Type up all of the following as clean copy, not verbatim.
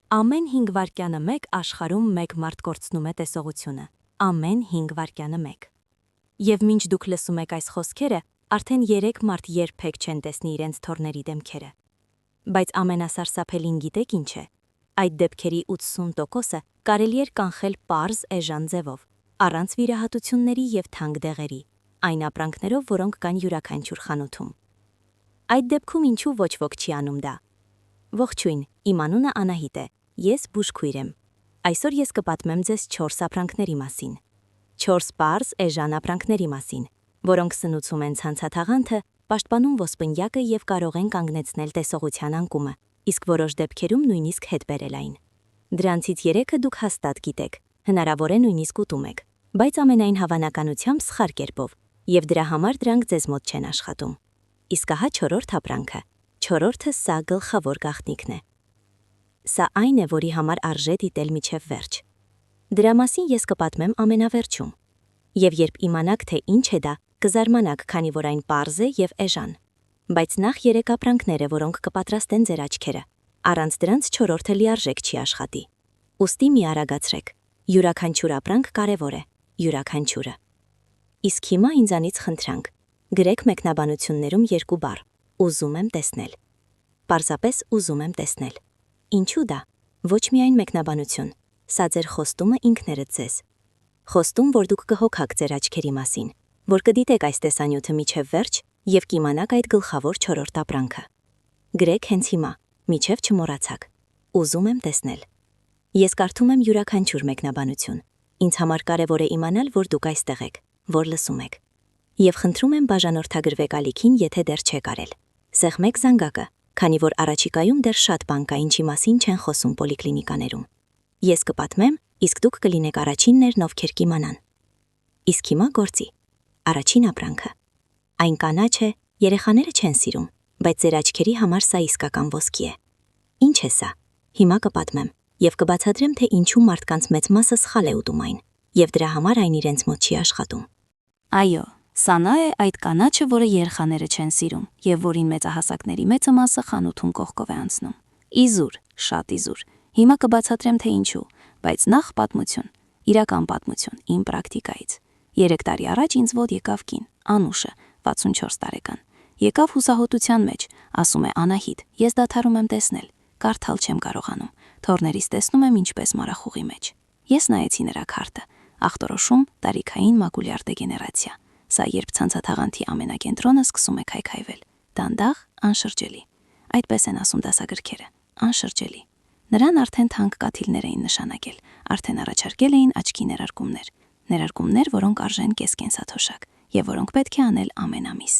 Ամեն 5 վայրկյանը 1 աշխարհում 1 մարդ կորցնում է տեսողությունը։ Ամեն 5 վայրկյանը 1։ Եվ մինչ դուք լսում եք այս խոսքերը, արդեն 3 մարդ երբեք չեն տեսնի իրենց թոռների դեմքերը։ Բայց ամենասարսափելին գիտեք ինչ է։ Այդ դեպքերի 80%-ը կարելի էր կանխել պարզ էժան ձևով, առանց վիրահատությունների եւ թանկ դեղերի, այն ապրանքներով, որոնք կան յուրաքանչյուր խանութում։ Այդ դեպքում ինչու ոչ ոք չի անում դա։ Ողջույն, իմ անունը Անահիտ է, ես բուժքույր եմ։ Այսօր ես կպատմեմ ձեզ 4 ապրանքների մասին։ 4 պարզ էժան ապրանքների մասին, որոնք սնուցում են ցանցաթաղանթը, պաշտպանում ոսպնյակը եւ կարող են կանգնեցնել տեսողության անկումը, իսկ որոշ դեպքերում նույնիսկ հետ բերել այն։ Դրանցից 3-ը դուք հաստատ գիտեք, հնարավոր է նույնիսկ ուտում եք, բայց ամենայն հավանականությամբ սխալ կերպով, եւ դրա համար դրանք ձեզ մոտ չեն աշխատում։ Իսկ ահա 4-րդ ապրանքը։ 4-րդը սա գլխավոր գաղտնիքն է։ Սա այն է, որի համար արժե դիտել մինչև վերջ։ Դրա մասին ես կպատմեմ ամենավերջում։ Եվ երբ իմանաք, թե ինչ է դա, կզարմանաք, քանի որ այն պարզ է եւ էժան։ Բայց նախ 3 ապրանքները, որոնք կպատրաստեն ձեր աչքերը։ Առանց դրանց 4-րդը լիարժեք չի աշխատի։ Ուստի մի արագացրեք։ Յուրաքանչյուր ապրանք կարևոր է, յուրաքանչյուրը։ Իսկ հիմա ինձանից խնդրանք։ Գրեք մեկնաբանություններում 2 բառ. ուզում եմ տեսնել։ Պարզապես ուզում եմ տեսնել։ Ինչու դա։ Ոչ միայն մեկնաբանություն։ Սա ձեր խոստումը ինքներդ ձեզ։ Խոստում, որ դուք կհոգաք ձեր աչքերի մասին, որ կդիտեք այս տեսանյութը միջև վերջ եւ կիմանաք այդ գլխավոր 4-րդ ապրանքը։ Գրեք հենց հիմա, միջև չմոռացաք։ Ուզում եմ տեսնել։ Ես կարդում եմ յուրաքանչյուր մեկնաբանություն։ Ինձ համար կարևոր է իմանալ, որ դուք այստեղ եք, որ լսում եք։ Եվ խնդրում եմ բաժանորդագրվեք ալիքին, եթե դեռ չեք արել։ Սեղմեք զանգակը, քանի որ առաջիկայում դեռ շատ բան կա, ինչի մասին չեն խոսում պոլիկլինիկաներում։ Ես կպատմեմ, իսկ դուք կլինեք առաջիններն, ովքեր կիմանան։ Իսկ հիմա գործի։ Առաջին ապրանքը։ Այն կանաչ է, երեխաները չեն սիրում, բայց ձեր աչքերի համար սա իսկական ոսկի է։ Ինչ է սա։ Հիմա կպատմեմ եւ կբացատրեմ, թե ինչու մարդկանց մեծ մասը սխալ է ուտում այն, եւ դրա համար այն իրենց մոտ չի աշխատում։ Այո, սա նա է այդ կանաչը, որը երեխաները չեն սիրում եւ որին մեծահասակների մեծը մասը խանութում կողքով է անցնում։ Իզուր, շատ իզուր։ Հիմա կբացատրեմ, թե ինչու, բայց նախ պատմություն, իրական պատմություն իմ պրակտիկայից։ 3 տարի առաջ ինձ մոտ եկավ կին, Անուշը, 64 տարեկան։ Եկավ հուսահոտության մեջ, ասում է Անահիտ, ես դադարում եմ տեսնել, կարդալ չեմ կարողանում, թոռներիս տեսնում եմ ինչպես մարախուղի մեջ։ Ես նայեցի նրա քարտը, ախտորոշում, տարիքային մակուլյար դեգեներացիա։ Սա երբ ցանցաթաղանթի ամենակենտրոնը սկսում է քայքայվել, դանդաղ, անշրջելի։ Այդպես են ասում դասագրքերը, անշրջելի։ Նրան արդեն թանկ կաթիլներ էին նշանակել, արդեն առաջարկել էին աչքի ներարկումներ, որոնք արժեն կես կենսաթոշակ, եւ որոնք պետք է անել ամեն ամիս։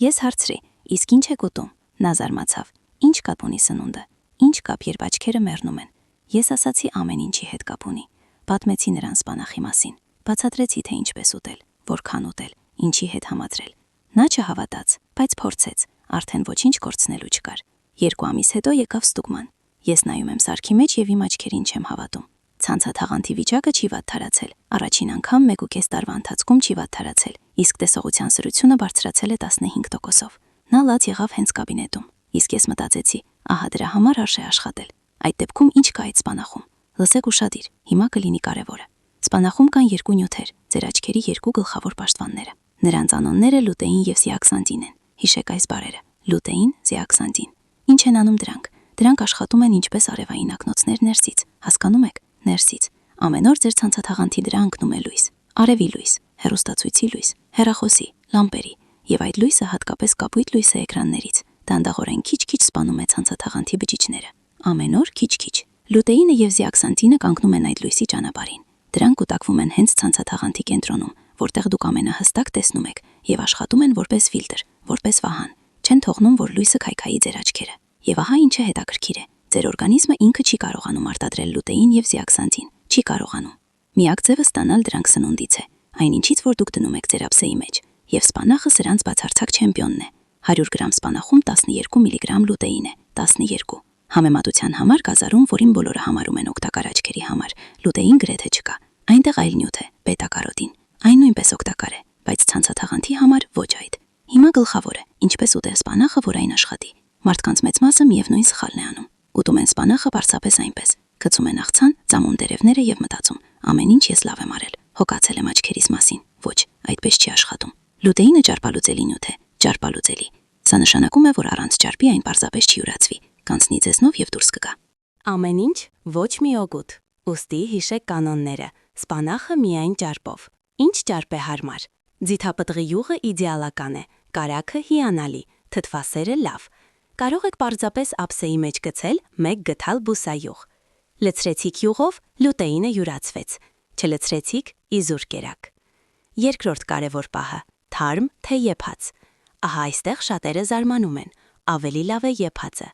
Ես հարցրի, իսկ ինչ եք ուտում։ Նա զարմացավ, ինչ կապ ունի սնունդը, ինչ կապ, երբ աչքերը մեռնում են։ Ես ասացի ամեն ինչի հետ կապ ունի։ Պատմեցի նրան սպանախի մասին, բացատրեցի, թե ինչպես ուտել, որքան ուտել, ինչի հետ համադրել։ Նա չհավատաց, բայց փորձեց, արդեն ոչինչ կորցնելու չկար։ 2 ամիս հետո եկավ ստուգման։ Ես նայում եմ սարքի մեջ եւ իմ աչքերին չեմ հավատում։ Ցանցաթաղանթի վիճակը չի վատթարացել, առաջին անգամ 1.5 տարվա ընթացքում չի վատթարացել, իսկ տեսողության սրությունը բարձրացել է 15%-ով։ Նա լաց եղավ հենց կաբինետում, իսկ ես մտածեցի, ահա դրա համար արժե աշխատել։ Այդ դեպքում ինչ կա այդ սպանախում։ Լսեք ուշադիր, հիմա կլինի կարևորը։ Սպանախում կան 2 նյութեր, ձեր աչքերի 2 գլխավոր պաշտպանները։ Նրանց անունները լուտեին եւ զիաքսանտին են։ Հիշեք այս բառերը՝ լուտեին, զիաքսանտին։ Ինչ են անում դրանք։ Դրանք աշխատում են ինչպես արևային ակնոցներ ներսից, հասկանում եք, ներսից։ Ամեն օր ձեր ցանցաթաղանթի դրա ընկնում է լույս, արևի լույս, հեռուստացույցի լույս, հեռախոսի, լամպերի, եւ այդ լույսը հատկապես կապույտ լույս է էկրաններից։ Դանդաղորեն քիչ-քիչ սպանում է ցանցաթաղանթի բջիջները։ Ամեն օր քիչ-քիչ։ Լուտեինը եւ զիաքսանտինը կանգնում են այդ լույսի ճանապարհին։ Դրանք կուտակվում են հենց ցանցաթաղանթի կենտրոնում, որտեղ դուք ամենահստակ տեսնում եք եւ աշխատում են որպես ֆիլտր, որպես վահան։ Չեն թողնում, որ լույսը քայքայի ձեր աչքերը։ Եվ ահա ինչը հետաքրքիր է։ Ձեր օրգանիզմը ինքը չի կարողանում արտադրել լուտեին եւ զիաքսանտին, չի կարողանում։ Միակ ձևը ստանալ դրանք սնունդից է, այնինչից որ դուք դնում եք ձեր ափսեի մեջ, եւ սպանախը սրանց բացարձակ չեմպիոնն է։ 100 գրամ սպանախում 12 միլիգրամ լուտեին է, 12։ Համեմատության համար կազարում, որին բոլորը համարում են օգտակար աչքերի համար, լուտեին գրեթե չկա։ Այնտեղ այլ նյութ է, բետա-կարոտին։ Այն նույնպես օգտակար է, բայց ցանցաթաղանթի համար ոչ այդ։ Հիմա գլխավոր է, ինչպես ուտել սպանախը, որ այն աշխատի։ Մարդկանց մեծ մասը միևնույն սխալն է անում։ Ուտում են սպանախը պարզապես այնպես, Գցում են աղցան, ծամում տերևները եւ մտածում. ամեն ինչ ես լավ եմ արել։ Հոգացել եմ աչքերիս մասին։ Ոչ, այդպես չի աշխատում։ Լուտեինը ճարպալուծելի նյութ է, ճարպալուծելի։ Սա նշանակում է, որ առանց ճարպի այն պարզապես չի յուրացվի, կանցնի ձեզնով եւ դուրս կգա։ Ամեն ինչ ոչ մի օգուտ։ Ուստի հիշեք կանոնները։ Սպանախը միայն ճարպով։ Ինչ ճարպ է հարմար։ Ձիթապտղի յուղը իդեալական է, կարագը հիանալի, թթվասերը լավ։ Կարող եք պարզապես ափսեի մեջ գցել 1 գթալ բուսայուղ։ Լցրեցիք յուղով, լուտեինը յուրացվեց։ Չլցրեցիք, իզուր կերակ։ Երկրորդ կարևոր պահը՝ թարմ թե եփած։ Ահա այստեղ շատերը զարմանում են, ավելի լավ է եփածը։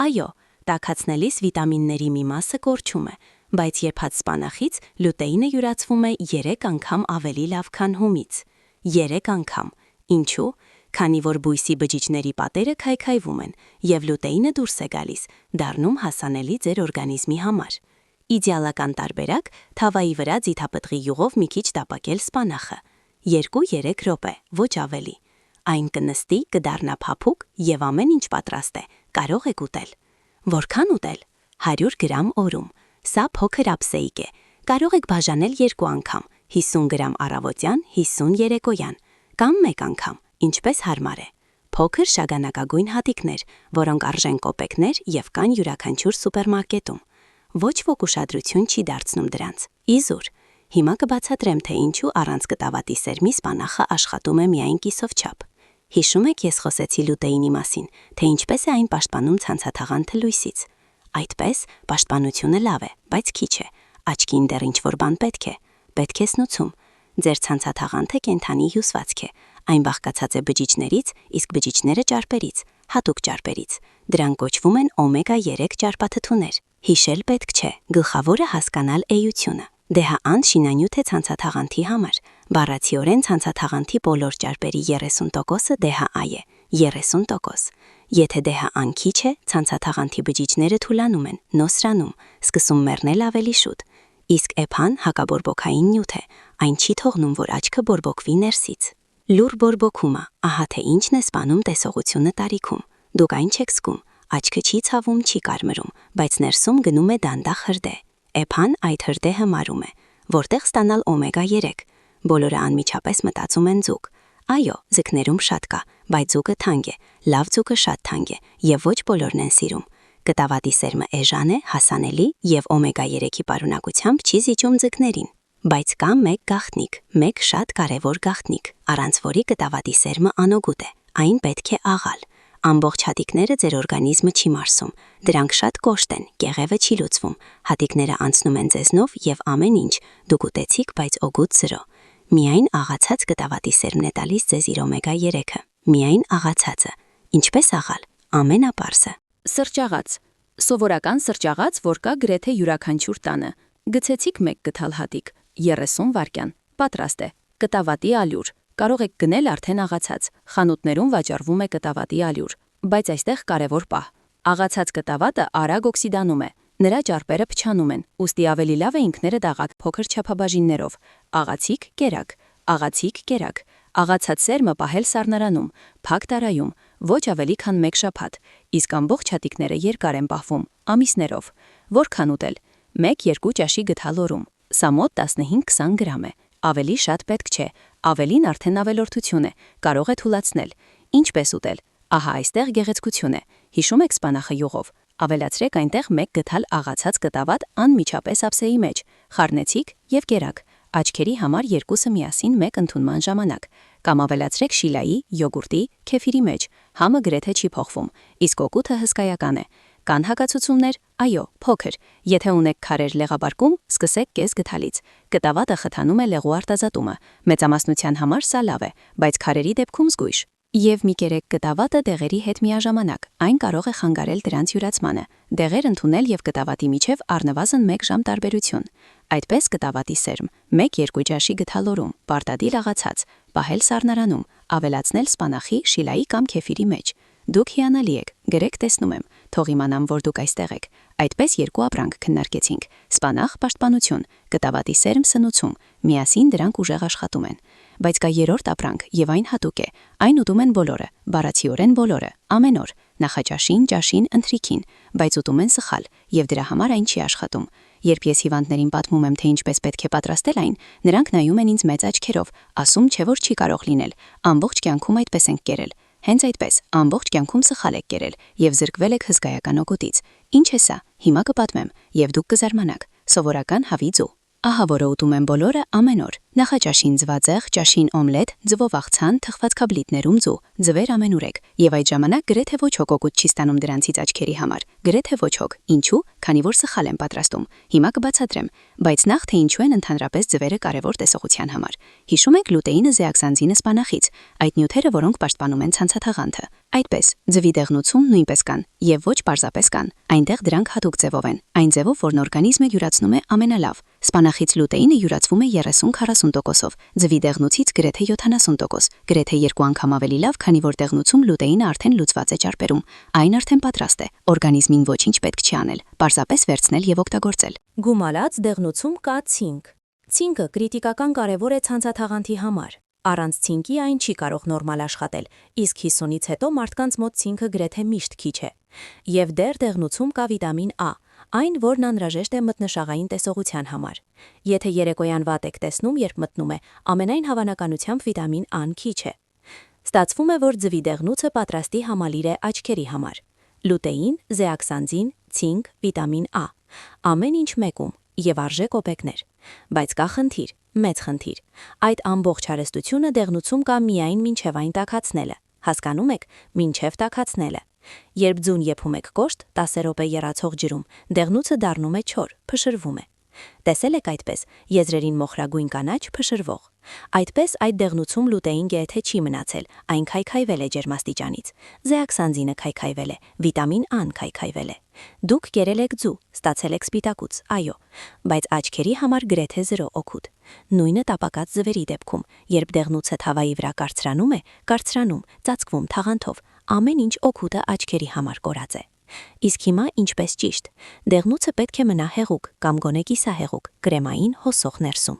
Այո, տաքացնելիս վիտամինների մի մասը կորչում է, բայց եփած սպանախից լուտեինը յուրացվում է 3 անգամ ավելի լավ, քան հումից։ 3 անգամ։ Ինչու՞։ Քանի որ բույսի բջիջների պատերը քայքայվում են, եւ լուտեինը դուրս է գալիս, դառնում հասանելի ձեր օրգանիզմի համար։ Իդեալական տարբերակ՝ թավայի վրա ձիթապտղի յուղով մի քիչ տապակել սպանախը։ 2-3 րոպե, ոչ ավելի։ Այն կնստի, կդառնա փափուկ եւ ամեն ինչ պատրաստ է, կարող եք ուտել։ Որքան ուտել։ 100 գրամ օրում։ Սա փոքր ափսեիկ է։ Կարող եք բաժանել 2 անգամ՝ 50 գրամ առավոտյան, 50 երեկոյան, կամ 1 անգամ, ինչպես հարմար է։ Փոքր շագանակագույն հատիկներ, որոնք արժեն կոպեկներ եւ կան յուրաքանչյուր սուպերմարկետում։ Ոչ ոք ուշադրություն չի դարձնում դրանց։ Իզուր։ Հիմա կբացատրեմ, թե ինչու առանց կտավատի սերմի սպանախը աշխատում է միայն կիսով չափ։ Հիշում եք, ես խոսեցի լուտեինի մասին, թե ինչպես է այն պաշտպանում ցանցաթաղանթը լույսից։ Այդպես, պաշտպանությունը լավ է, բայց քիչ է։ Աչքին դեռ ինչ-որ բան պետք է սնուցում։ Ձեր ցանցաթաղանթը կենդանի հյուսվածք է։ Այն բաղկացած է բջիջներից, իսկ բջիջները ճարպերից, հատուկ ճարպերից։ Դրանք կոչվում են օմեգա 3 ճարպաթթուներ։ Հիշել պետք չէ, գլխավորը հասկանալ էությունը։ DHA-ն շինանյութ է ցանցաթաղանթի համար։ Բառացիորեն ցանցաթաղանթի բոլոր ճարպերի 30%-ը DHA է, 30%։ Եթե DHA-ն քիչ է, ցանցաթաղանթի բջիջները թուլանում են, նոսրանում, սկսում մեռնել ավելի շուտ։ Իսկ EPA-ն հակաբորբոքային նյութ է, այն չի թողնում, որ աչքը բորբոքվի ներսից։ Լուր բորբոքումը, ահա թե ինչն է սպանում տեսողությունը տարիքում։ Դուք այն չեք զգում, աչքը չի ցավում, չի կարմրում, բայց ներսում գնում է դանդաղ հրդեհ։ EPA-ն այդ հրդեհը մարում է, որտեղ ստանալ օմեգա 3։ Բոլորը անմիջապես մտածում են ձուկ։ Այո, ձկներում շատ կա, բայց ձուկը թանկ է, լավ ձուկը շատ թանկ է, եւ ոչ բոլորն են սիրում։ Կտավատի սերմը էժան է, հասանելի եւ օմեգա 3-ի պարունակությամբ չի զիջում ձկներին։ Բայց կա մեկ գաղտնիք, մեկ շատ կարևոր գաղտնիք, առանց որի կտավատի սերմը անօգուտ է, այն պետք է աղալ։ Ամբողջ հատիկները ձեր օրգանիզմը չի մարսում, դրանք շատ կոշտ են, կեղևը չի լուծվում, հատիկները անցնում են ձեզնով եւ ամեն ինչ, դուք ուտեցիք, բայց օգուտ 0։ Միայն աղացած կտավատի սերմն է տալիս ձեզ իր օմեգա 3-ը, միայն աղացածը։ Ինչպես աղալ։ Ամենապարզը։ Սրճաղաց։ Սովորական սրճաղաց, որ կա գրեթե յուրաքանչյուր տանը։ Գցեցիք 1 գթալ հատիկ, 30 վայրկյան։ Պատրաստ է։ Կտավատի ալյուր։ Կարող եք գնել արդեն աղացած։ Խանութներում վաճառվում է կտավատի ալյուր, բայց այստեղ կարևոր պահ։ Աղացած կտավատը արագ օքսիդանում է։ Նրա ճարպերը փչանում են, ուստի ավելի լավ է ինքները դաղակ փոքր չափաբաժիններով։ Աղացիկ կերակ, աղացիկ կերակ։ Աղացած սերմը պահել սառնարանում, փակ տարայում, ոչ ավելի քան 1 շաբաթ, իսկ ամբողջ հատիկները երկար են պահվում, ամիսներով։ Որքան ուտել։ 1-2 ճաշի գթալ օրում։ Սա մոտ 15-20 գրամ է։ Ավելի շատ պետք չէ, ավելին արդեն ավելորդություն է, կարող է թուլացնել։ Ինչպես ուտել։ Ահա այստեղ գեղեցկություն է։ Հիշում եք սպանախը յուղով։ Ավելացրեք այնտեղ 1 գթալ աղացած կտավատ անմիջապես ափսեի մեջ, խառնեցիք եւ կերակ։ Աչքերի համար 2-ը միասին 1 ընդունման ժամանակ, կամ ավելացրեք շիլայի, յոգուրտի, քեֆիրի մեջ, համը գրեթե չի փոխվում, իսկ օգուտը հսկայական է։ Կան հակացություններ, այո, փոքր։ Եթե ունեք քարեր լեղաբարկում, սկսեք կես գթալից։ Կտավատը խթանում է լեղու արտազատումը, մեծամասնության համար սա լավ է, բայց քարերի դեպքում զգույշ։ Եվ մի կերեք կտավատը դեղերի հետ միաժամանակ, այն կարող է խանգարել դրանց յուրացմանը։ Դեղեր ընդունել եւ կտավատի միջև առնվազն 1 ժամ տարբերություն։ Այդպես կտավատի սերմ 1-2 ճաշի գթալ օրում, պարտադիր աղացած, պահել սառնարանում, ավելացնել սպանախի, շիլայի կամ քեֆիրի մեջ։ Դուք հիանալի եք, գրեք տեսնում եմ, թող իմանամ, որ դուք այստեղ եք։ Այդպես 2 ապրանք քննարկեցինք՝ սպանախ պաշտպանություն, կտավատի սերմ սնուցում, միասին դրանք ուժեղ աշխատում են։ Բայց կա 3-րդ ապրանք, եւ այն հատուկ է, այն ուտում են բոլորը, բառացիորեն բոլորը, ամեն օր։ նախաճաշին, ճաշին, ընթրիքին, բայց ուտում են սխալ, եւ դրա համար այն չի աշխատում։ Երբ ես հիվանդներին պատմում եմ, թե ինչպես պետք է պատրաստել այն, նրանք նայում են ինձ մեծ աչքերով, ասում, չէ որ չի կարող լինել, ամբողջ կյանքում այդպես ենք կերել։ Հենց այդպես, ամբողջ կյանքում սխալ եք կերել եւ զրկվել եք հսկայական օգուտից։ Ինչ է սա։ Հիմա կպատմեմ, եւ դուք կզարմանաք։ Սովորական հավի ձու։ Ահա որը ուտում են բոլորը ամեն օր։ Նախաճաշին ձվածեղ, ճաշին օմլետ, ձվով աղցան, թխված քաբլիտներում ձու, ձվեր ամենուրեք։ Եվ այդ ժամանակ գրեթե ոչ ոք օգուտ չի ստանում դրանցից աչքերի համար։ Գրեթե ոչ ոք։ Ինչու՞։ Քանի որ սխալ են պատրաստում։ Հիմա կբացատրեմ, բայց նախ թե ինչու են ընդհանրապես ձվերը կարևոր տեսողության համար։ Հիշում եք լուտեինը, զեակսանձինը, սպանախից, այդ նյութերը, որոնք պաշտպանում են ցանցաթաղանթը։ Այդպես, ձվի դեղնուցում նույնպես կան, եւ ոչ պարզապես կան։ Այնտեղ դրանք հատուկ ձևով են, այն ձևով, որն օրգանիզմը յուրացնում է ամենալավ։ Սպանախից լուտեինը յուրացվում է 30-40%-ով, ձվի դեղնուցից գրեթե 70%, գրեթե 2 անգամ ավելի լավ, քանի որ դեղնուցում լուտեինը արդեն լուծված է ճարպերում։ Այն արդեն պատրաստ է, օրգանիզմին ոչինչ պետք չի անել, պարզապես վերցնել եւ օգտագործել։ Գումարած դեղնուցում կա ցինկ։ Ցինկը կրիտիկական կարևոր է ցանցաթաղանթի համար։ Առանց ցինկի այն չի կարող նորմալ աշխատել, իսկ 50-ից հետո մարդկանց մոտ ցինկը գրեթե միշտ քիչ է։ Եվ դեռ դեղնուցում կա վիտամին A, այն, որն անհրաժեշտ է մթնշաղային տեսողության համար։ Եթե երեկոյան վատ եք տեսնում, երբ մտնում է, ամենայն հավանականությամբ վիտամին A-ն քիչ է։ Ստացվում է, որ ձվի դեղնուցը պատրաստի համալիր է աչքերի համար։ Լուտեին, զեակսանձին, ցինկ, վիտամին A։ Ամեն ինչ մեկում եւ արժե կոպեկներ։ Բայց կա խնդիր, մեծ խնդիր։ Այդ ամբողջ հարստությունը դեղնուցում կա միայն մինչև այն տաքացնելը։ Հասկանում եք, մինչև տաքացնելը։ Երբ ձուն եփում եք կոշտ 10 րոպե եռացող ջրում, դեղնուցը դառնում է չոր, փշրվում է։ Տեսել եք այդպես եզրերին մոխրագույն կանաչ փշրվող։ Այդպես այդ դեղնուցում լուտեին գեթե չի մնացել, այն քայքայվել է ջերմաստիճանից։ Զեակսանձինը քայքայվել է, վիտամին A-ն քայքայվել է։ Դուք կերել եք ձու, ստացել եք սպիտակուց, այո, բայց աչքերի համար գրեթե 0 օգուտ։ Նույնը տապակած ձվերի դեպքում, երբ դեղնուցը թավայի վրա կարծրանում, ծածկվում թաղանթով, ամեն ինչ օգուտը աչքերի համար կորած է։ Իսկ հիմա ինչպես ճիշտ։ Դեղնուցը պետք է մնա հեղուկ կամ գոնե կիսահեղուկ, կրեմային հոսող ներսում։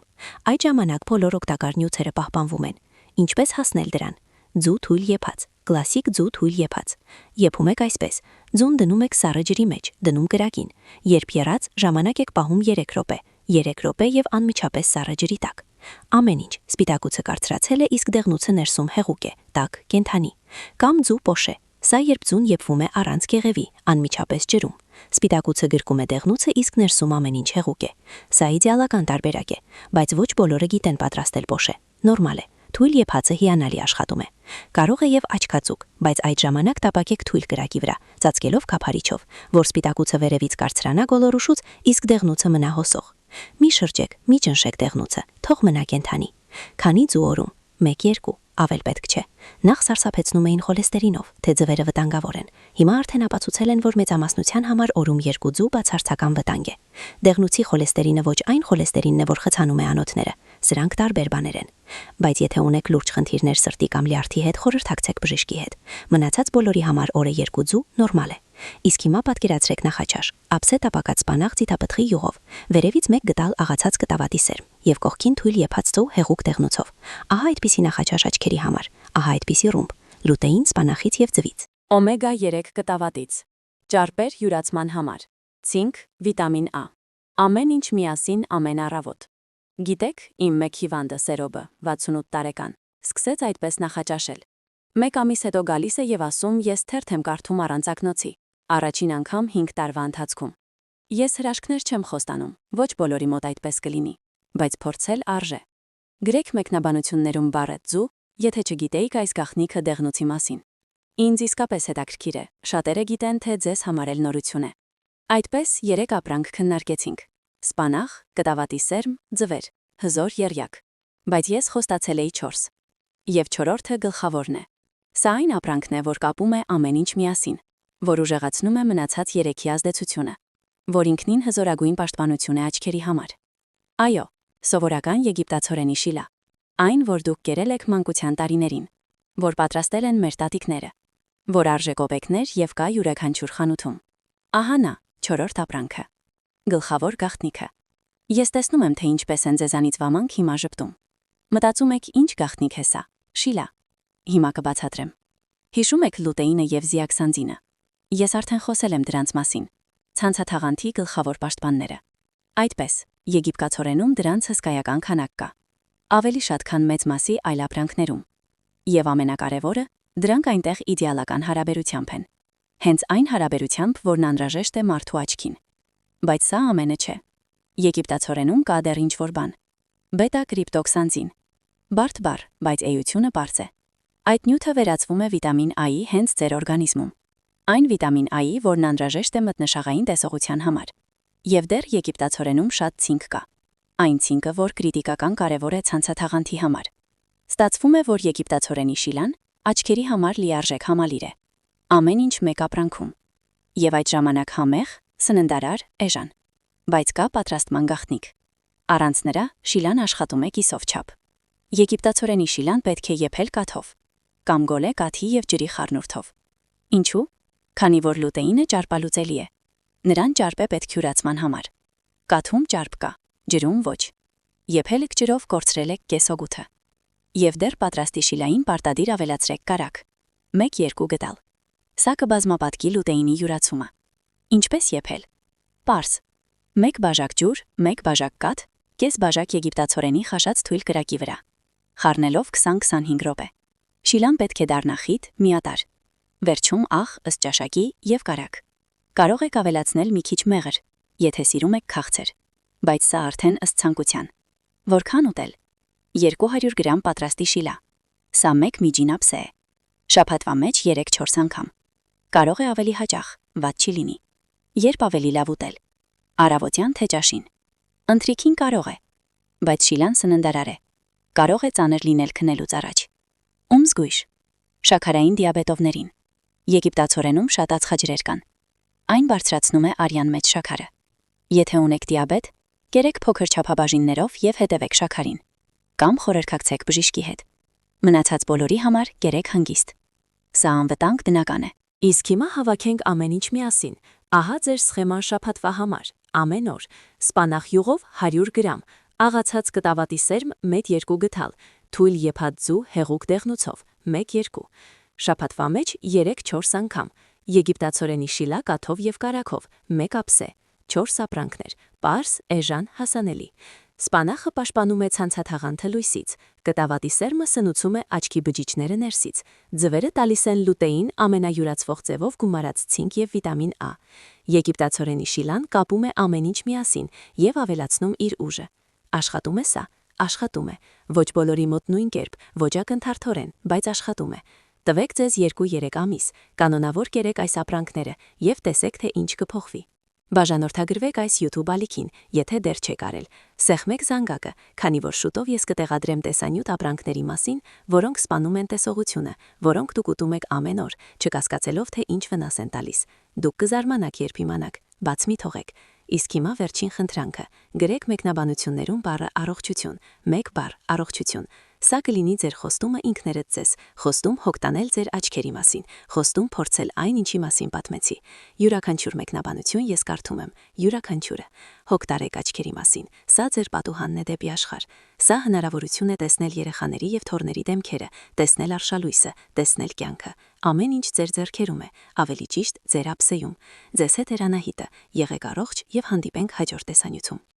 Այդ ժամանակ բոլոր օգտակար նյութերը պահպանվում են։ Ինչպես հասնել դրան։ Ձու թույլ եփած, կլասիկ ձու թույլ եփած։ Եփում եք այսպես. ձուն դնում եք սառը ջրի մեջ, դնում կրակին։ Երբ եռած, ժամանակ եք պահում 3 րոպե, 3 րոպե եւ անմիջապես սառը ջրի տակ։ Ամեն ինչ, սպիտակուցը կարծրացել է, իսկ դեղնուցը ներսում հեղուկ է, տաք, կենթանի։ Կամ ձու պոշե։ Սա երբ ձուն եփվում է առանց կեղևի, անմիջապես ջրում։ Սպիտակուցը գրկում է դեղնուցը, իսկ ներսում ամեն ինչ հեղուկ է։ Սա իդեալական տարբերակ է, բայց ոչ բոլորը գիտեն պատրաստել պոշե։ Նորմալ է։ Թույլ եփածը հիանալի աշխատում է։ Կարող է եւ աչքածուկ, բայց այդ ժամանակ տապակեք թույլ կրակի վրա, ծածկելով քափարիչով, որ սպիտակուցը վերևից կարծրանա գոլորուշուց, իսկ դեղնուցը մնա հոսող։ Մի շրջեք, մի ճնշեք դեղնուցը, թող մնա կենթանի։ Քանի ձու օրում, 1-2, ավել պետք չէ։ Նախ սարսափեցնում էին խոլեստերինով, թե ձվերը վտանգավոր են։ Հիմա արդեն ապացուցել են, որ մեծամասնության համար օրում 2 ձու բացարձական վտանգ է։ Դեղնուցի խոլեստերինը ոչ այն խոլեստերինն է, որ խցանում է անոթները, սրանք տարբեր բաներ են։ Բայց եթե ունեք լուրջ խնդիրներ սրտի կամ լյարդի հետ, խորհրդակցեք բժշկի հետ։ Մնացած բոլորի համար օրը 2 ձու նորմալ է։ Իսկ հիմա պատկերացրեք նախաճաշ, ափսե տապակած սպանաղ ձիթապտղի յուղով, վերևից 1 գդալ աղացած կտավատի սերմ եւ կողքին թույլ եփած ծով հեղուկ դեղնուցով։ Ահա այդպիսի նախաճաշ աչքերի համար, ահա այդպիսի ռումբ, լուտեին, սպանախից եւ ձվից։ Օմեգա 3 կտավատից։ Ճարպեր յուրացման համար։ Ցինկ, վիտամին A։ Ամեն ինչ միասին ամեն առավոտ։ Գիտեք, իմ մեկ հիվանդը Սերոբը, 68 տարեկան, սկսեց այդպես նախաճաշել։ 1 ամիս հետո գալիս է եւ ասում, ես թերթ եմ կարդում առանց ակնոցի։ Առաջին անգամ 5 տարվա ընթացքում։ Ես հրաշքներ չեմ խոստանում, ոչ բոլորի մոտ այդպես կլինի, բայց փորձել արժե։ Գրեք մեկնաբանություններում բառը ձու, եթե չգիտեիք այս գաղտնիքը դեղնուցի մասին։ Ինձ իսկապես հետաքրքիր է, շատերը գիտեն, թե ձեզ համար էլ նորություն է։ Այդպես 3 ապրանք քննարկեցինք. սպանաղ, կտավատի սերմ, ձվեր, հզոր եռյակ։ Բայց ես խոստացել էի 4։ Եվ 4-րդը գլխավորն է։ Սա այն ապրանքն է, որ կապում է ամեն ինչ միասին, որ ուժեղացնում է մնացած 3-ի ազդեցությունը, որ ինքնին հզորագույն պաշտպանություն է աչքերի համար։ Այո, սովորական եգիպտացորենի շիլա։ Այն, որ դուք կերել եք մանկության տարիներին, որ պատրաստել են մեր տատիկները, որ արժե կոպեկներ եւ կա յուրաքանչյուր խանութում։ Ահա նա, 4-րդ ապրանքը։ Գլխավոր գաղտնիքը։ Ես տեսնում եմ, թե ինչպես են ձեզանից ոմանք հիմա ժպտում։ Մտածում եք, ինչ գաղտնիք է սա։ Շիլա։ Հիմա կբացատրեմ։ Հիշում եք լուտեինը եւ զիակսանձինը։ Ես արդեն խոսել եմ դրանց մասին։ Ցանցաթաղանթի գլխավոր պաշտպանները։ Այդպես, եգիպտացորենում դրանց հսկայական քանակ կա։ Ավելի շատ քան մեծ մասի այլ ապրանքներում։ Եվ ամենակարևորը, դրանք այնտեղ իդեալական հարաբերությամբ են։ Հենց այն հարաբերությամբ, որն անհրաժեշտ է մարդու աչքին։ Բայց սա ամենը չէ։ Եգիպտացորենում կա դեռ ինչ-որ բան։ Բետա-կրիպտոքսանձին։ Բարդ բառ, բայց էությունը պարզ է։ Այդ նյութը վերածվում է վիտամին A-ի հենց ձեր օրգանիզմում։ Այն վիտամին A-ի, որն անհրաժեշտ է մթնշաղային տեսողության համար։ Եվ դեռ եգիպտացորենում շատ ցինկ կա։ Այն ցինկը, որ կրիտիկական կարևոր է ցանցաթաղանթի համար։ Ստացվում է, որ եգիպտացորենի շիլան աչքերի համար լիարժեք համալիր է։ Ամեն ինչ մեկ ապրանքում։ Եվ այդ ժամանակ համեղ, սննդարար, էժան։ Բայց կա պատրաստման գաղտնիք։ Առանց նրա շիլան աշխատում է կիսով չափ։ Եգիպտացորենի շիլան պետք է եփել կաթով կամ գոլե կաթի եւ ջրի խառնուրդով։ Ինչու՞։ Քանի որ լուտեինը ճարպալուծելի է։ Նրան ճարպ է պետք հյուրացման համար։ Կաթում ճարպ կա, ջրում ոչ։ Եփելիք ջրով կորցրել եք կեսօգուտը։ Եվ դեռ պատրաստի շիլային պարտադիր ավելացրեք կարակ։ 1-2 գդալ։ Սա կբազմապատկի լուտեինի յուրացումը։ Ինչպես եփել։ Պարզ։ 1 բաժակ ջուր, 1 բաժակ կաթ, կես բաժակ եգիպտացորենի խաշած թույլ կրակի վրա։ Խառնելով 20-25 րոպե։ Շիլան պետք է դառնա խիտ, միատարր։ Վերջում աղ, ըստ ճաշակի եւ կարակ։ Կարող եք ավելացնել մի քիչ մեղր, եթե սիրում եք քաղցր։ Բայց սա արդեն ըստ ցանկության։ Որքան ուտել։ 200 գրամ պատրաստի շիլա։ Սա 1 միջին ափսե է։ Շաբաթվա մեջ 3-4 անգամ։ Կարող է ավելի հաճախ, վատ չի լինի։ Երբ ավելի լավ ուտել։ Առավոտյան թե ճաշին։ Ընթրիքին կարող է, բայց շիլան սննդարար է։ Կարող է ծանր լինել քնելուց առաջ։ Ում զգույշ։ Շաքարային դիաբետովներին։ Եգիպտացորենում շատ ածխաջրեր կան։ Այն բարձրացնում է արյան մեջ շաքարը։ Եթե ունեք դիաբետ, կերեք փոքր չափաբաժիններով եւ հետևեք շաքարին։ Կամ խորհրդակցեք բժիշկի հետ։ Մնացած բոլորի համար կերեք հանգիստ։ Սա անվտանգ դնական է։ Իսկ հիմա հավաքենք ամեն ինչ միասին։ Ահա ձեր սխեման շաբաթվա համար։ Ամեն օր սպանախ յուղով 100 գրամ, աղացած կտավատի սերմ 1-2 գդալ, թույլ եփած ձու հեղուկ դեղնուցով 1-2, շաբաթվա մեջ 3-4 անգամ, եգիպտացորենի շիլա կաթով եւ կարակով 1 ափսե, 4 ապրանքներ, պարզ, էժան, հասանելի։ Սպանախը պաշտպանում է ցանցաթաղանթը լույսից, կտավատի սերմը սնուցում է աչքի բջիջները ներսից, ձվերը տալիս են լուտեին ամենայուրացվող ձևով գումարած ցինկ եւ վիտամին A։ Եգիպտացորենի շիլան կապում է ամեն ինչ միասին եւ ավելացնում իր ուժը։ Աշխատում է սա, աշխատում է։ Ոչ բոլորի մոտ նույն կերպ, ոչ ակնթարթորեն, բայց աշխատում է։ Տվեք ձեզ 2-3 ամիս, կանոնավոր կերեք այս ապրանքները եւ տեսեք, թե ինչ կփոխվի։ Բաժանորդագրվեք այս YouTube ալիքին, եթե դեռ չեք արել։ Սեղմեք զանգակը, քանի որ շուտով ես կտեղադրեմ տեսանյութ ապրանքների մասին, որոնք սպանում են տեսողությունը, որոնք դուք ուտում եք ամեն օր, չկասկածելով, թե ինչ վնաս են տալիս։ Դուք կզարմանաք, երբ իմանաք, բաց մի թողեք։ Իսկ հիմա վերջին խնդրանքը՝ գրեք մեկնաբանություններում բառը առողջություն, 1 բառ առողջություն։ Սա կլինի ձեր խոստումը ինքներդ ձեզ, խոստում հոգտանել ձեր աչքերի մասին, խոստում փորձել այն, ինչի մասին պատմեցի։ Յուրաքանչյուր մեկնաբանություն ես կարդում եմ, յուրաքանչյուրը։ Հոգտարեք աչքերի մասին։ Սա ձեր պատուհանն է դեպի աշխարհ։ Սա հնարավորություն է տեսնել երեխաների եւ թոռների դեմքերը, տեսնել արշալույսը, տեսնել կյանքը։ Ամեն ինչ ձեր ձեռքերում է, ավելի ճիշտ ձեր ափսեում։ Ձեզ հետ է Անահիտը։ Եղեք առողջ եւ հանդիպենք հաջորդ տեսանյութում։